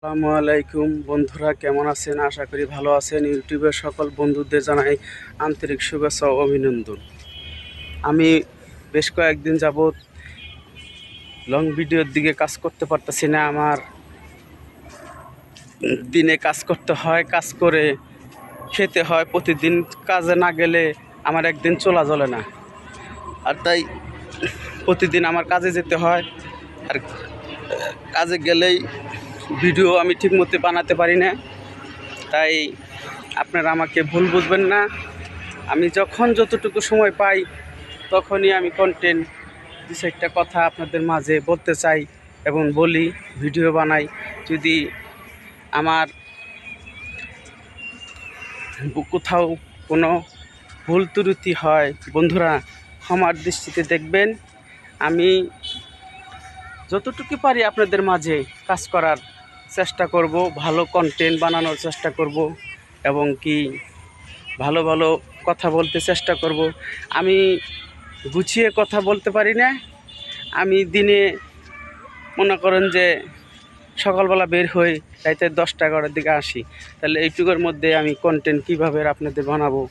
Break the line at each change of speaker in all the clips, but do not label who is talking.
আসসালামু আলাইকুম বন্ধুরা, কেমন আছেন? আশা করি ভালো আছেন। ইউটিউবের সকল বন্ধুদের জানাই আন্তরিক শুভেচ্ছা ও অভিনন্দন। আমি বেশ কয়েকদিন যাবৎ লং ভিডিওর দিকে কাজ করতে পারতেছি না। আমার দিনে কাজ করতে হয়, কাজ করে খেতে হয়। প্রতিদিন কাজে না গেলে আমার একদিন চলা চলে না। আর তাই প্রতিদিন আমার কাজে যেতে হয়। আর কাজে গেলেই ভিডিও আমি ঠিকমতো বানাতে পারি না। তাই আপনারা আমাকে ভুল বুঝবেন না। আমি যখন যতটুকু সময় পাই তখনই আমি কন্টেন্ট দু চারটা কথা আপনাদের মাঝে বলতে চাই এবং বলি, ভিডিও বানাই। যদি আমার কোথাও কোনো ভুল ত্রুটি হয় বন্ধুরা ক্ষমার দৃষ্টিতে দেখবেন। আমি যতটুকু পারি আপনাদের মাঝে কাজ করার চেষ্টা করব, ভালো কন্টেন্ট বানানোর চেষ্টা করব এবং কি ভালো ভালো কথা বলতে চেষ্টা করব। আমি গুছিয়ে কথা বলতে পারি না। আমি দিনে মনে করেন যে সকালবেলা বের হই, রাইতে 10টা-11টার দিকে আসি। তাহলে এইটুকুর মধ্যে আমি কন্টেন্ট কীভাবে আপনাদের বানাবো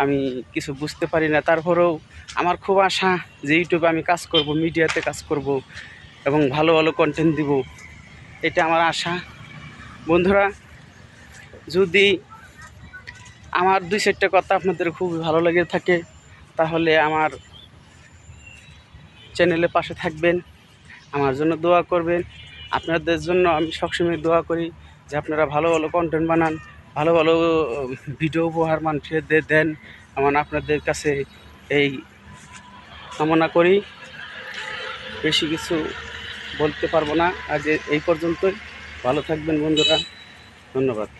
আমি কিছু বুঝতে পারি না। তারপরেও আমার খুব আশা যে ইউটিউবে আমি কাজ করব, মিডিয়াতে কাজ করব এবং ভালো ভালো কন্টেন্ট দিব, এটা আমার আশা। বন্ধুরা, যদি আমার 2-4টা কথা আপনাদের খুব ভালো লেগে থাকে তাহলে আমার চ্যানেলের পাশে থাকবেন, আমার জন্য দোয়া করবেন। আপনাদের জন্য আমি সবসময় দোয়া করি যে আপনারা ভালো ভালো কন্টেন্ট বানান, ভালো ভালো ভিডিও উপহার মানুষের দেন। আমার আপনাদের কাছে এই কামনা করি। বেশি কিছু বলতে পারবো না, আজ এই পর্যন্তই। ভালো থাকবেন বন্ধুরা, ধন্যবাদ।